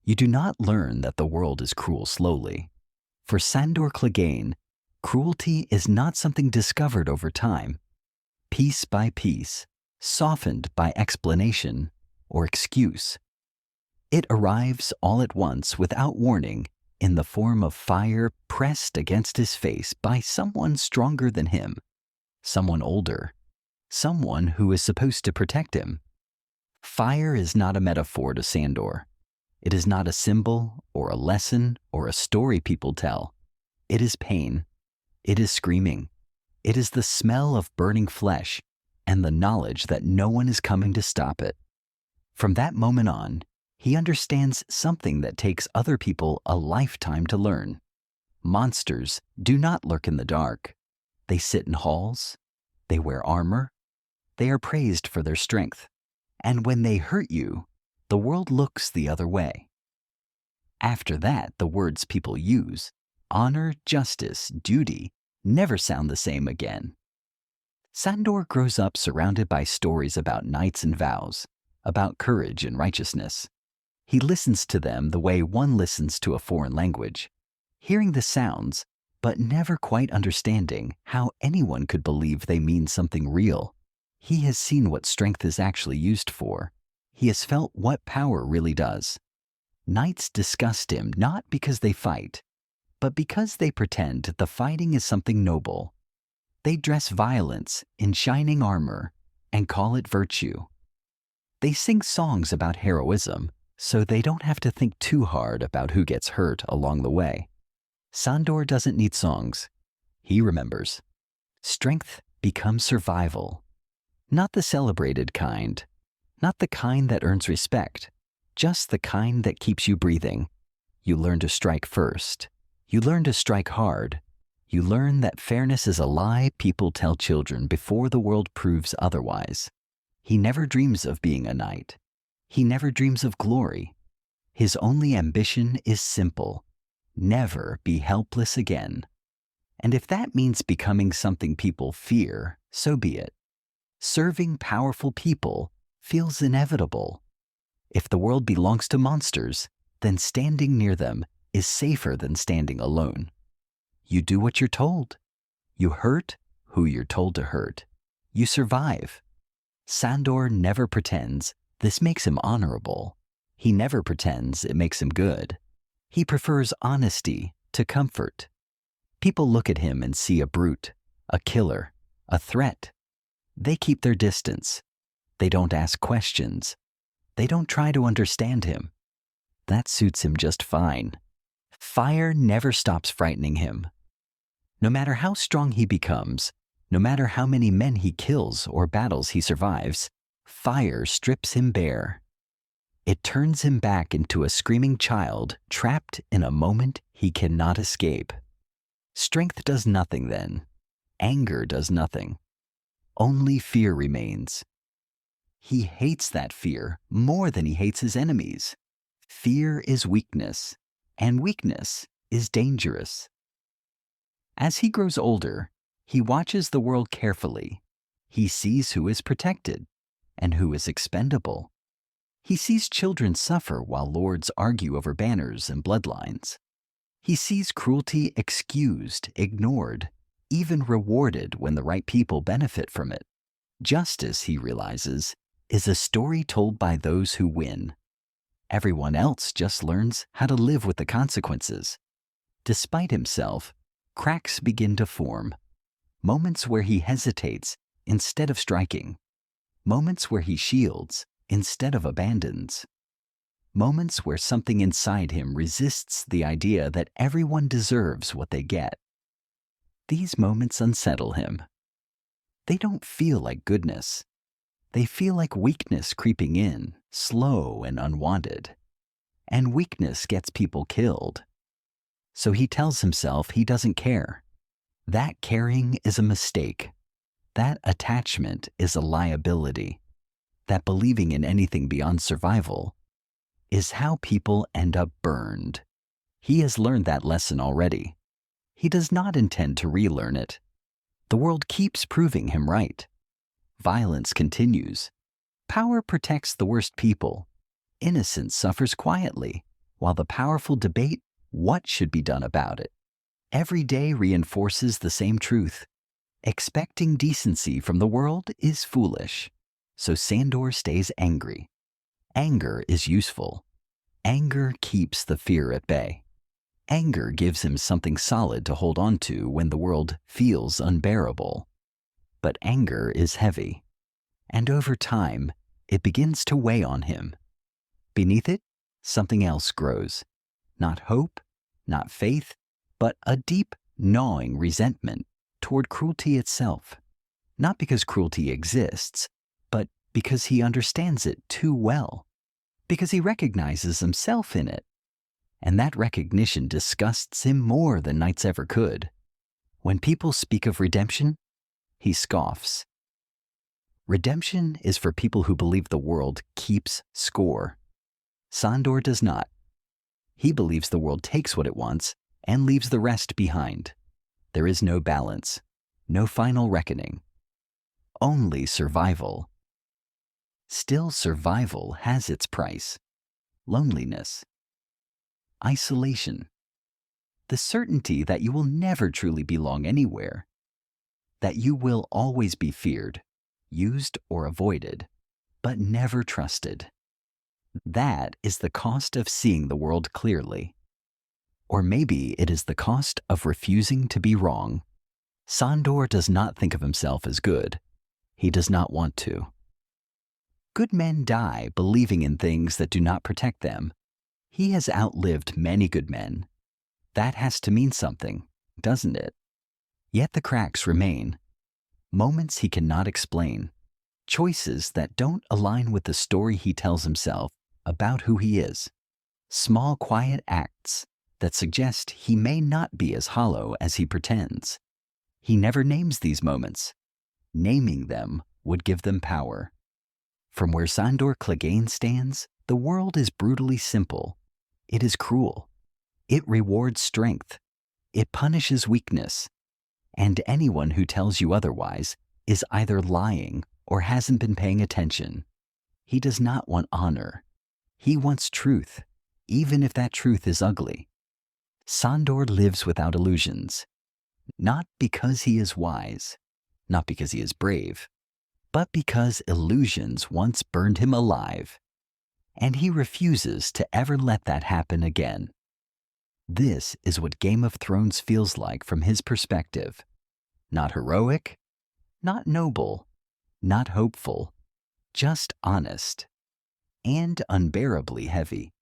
You do not learn that the world is cruel slowly. For Sandor Clegane, cruelty is not something discovered over time, piece by piece, softened by explanation or excuse. It arrives all at once without warning in the form of fire pressed against his face by someone stronger than him, someone older, someone who is supposed to protect him. Fire is not a metaphor to Sandor. It is not a symbol or a lesson or a story people tell. It is pain. It is screaming. It is the smell of burning flesh and the knowledge that no one is coming to stop it. From that moment on, he understands something that takes other people a lifetime to learn. Monsters do not lurk in the dark. They sit in halls. They wear armor. They are praised for their strength. And when they hurt you, the world looks the other way. After that, the words people use, honor, justice, duty, never sound the same again. Sandor grows up surrounded by stories about knights and vows, about courage and righteousness. He listens to them the way one listens to a foreign language, hearing the sounds, but never quite understanding how anyone could believe they mean something real. He has seen what strength is actually used for. He has felt what power really does. Knights disgust him not because they fight, but because they pretend the fighting is something noble. They dress violence in shining armor and call it virtue. They sing songs about heroism, so they don't have to think too hard about who gets hurt along the way. Sandor doesn't need songs. He remembers. Strength becomes survival. Not the celebrated kind, not the kind that earns respect, just the kind that keeps you breathing. You learn to strike first. You learn to strike hard. You learn that fairness is a lie people tell children before the world proves otherwise. He never dreams of being a knight. He never dreams of glory. His only ambition is simple: never be helpless again. And if that means becoming something people fear, so be it. Serving powerful people feels inevitable. If the world belongs to monsters, then standing near them is safer than standing alone. You do what you're told. You hurt who you're told to hurt. You survive. Sandor never pretends this makes him honorable. He never pretends it makes him good. He prefers honesty to comfort. People look at him and see a brute, a killer, a threat. They keep their distance. They don't ask questions. They don't try to understand him. That suits him just fine. Fire never stops frightening him. No matter how strong he becomes, no matter how many men he kills or battles he survives, fire strips him bare. It turns him back into a screaming child trapped in a moment he cannot escape. Strength does nothing then. Anger does nothing. Only fear remains. He hates that fear more than he hates his enemies. Fear is weakness, and weakness is dangerous. As he grows older, he watches the world carefully. He sees who is protected and who is expendable. He sees children suffer while lords argue over banners and bloodlines. He sees cruelty excused, ignored, even rewarded when the right people benefit from it. Justice, he realizes, is a story told by those who win. Everyone else just learns how to live with the consequences. Despite himself, cracks begin to form. Moments where he hesitates instead of striking. Moments where he shields instead of abandons. Moments where something inside him resists the idea that everyone deserves what they get. These moments unsettle him. They don't feel like goodness. They feel like weakness creeping in, slow and unwanted. And weakness gets people killed. So he tells himself he doesn't care. That caring is a mistake. That attachment is a liability. That believing in anything beyond survival is how people end up burned. He has learned that lesson already. He does not intend to relearn it. The world keeps proving him right. Violence continues. Power protects the worst people. Innocence suffers quietly. while the powerful debate what should be done about it. Every day reinforces the same truth. Expecting decency from the world is foolish. So Sandor stays angry. Anger is useful. Anger keeps the fear at bay. Anger gives him something solid to hold on to when the world feels unbearable. But anger is heavy, and over time, it begins to weigh on him. Beneath it, something else grows. Not hope, not faith, but a deep, gnawing resentment toward cruelty itself. Not because cruelty exists, but because he understands it too well. Because he recognizes himself in it. And that recognition disgusts him more than knights ever could. When people speak of redemption, he scoffs. Redemption is for people who believe the world keeps score. Sandor does not. He believes the world takes what it wants and leaves the rest behind. There is no balance, no final reckoning. Only survival. Still, survival has its price. Loneliness. Isolation. The certainty that you will never truly belong anywhere. That you will always be feared, used or avoided, but never trusted. That is the cost of seeing the world clearly. Or maybe it is the cost of refusing to be wrong. Sandor does not think of himself as good. He does not want to. Good men die believing in things that do not protect them. He has outlived many good men. That has to mean something, doesn't it? Yet the cracks remain. Moments he cannot explain. Choices that don't align with the story he tells himself about who he is. Small, quiet acts that suggest he may not be as hollow as he pretends. He never names these moments. Naming them would give them power. From where Sandor Clegane stands, the world is brutally simple. It is cruel. It rewards strength. It punishes weakness. And anyone who tells you otherwise is either lying or hasn't been paying attention. He does not want honor. He wants truth, even if that truth is ugly. Sandor lives without illusions, not because he is wise, not because he is brave, but because illusions once burned him alive, and he refuses to ever let that happen again. This is what Game of Thrones feels like from his perspective. Not heroic, not noble, not hopeful, just honest, and unbearably heavy.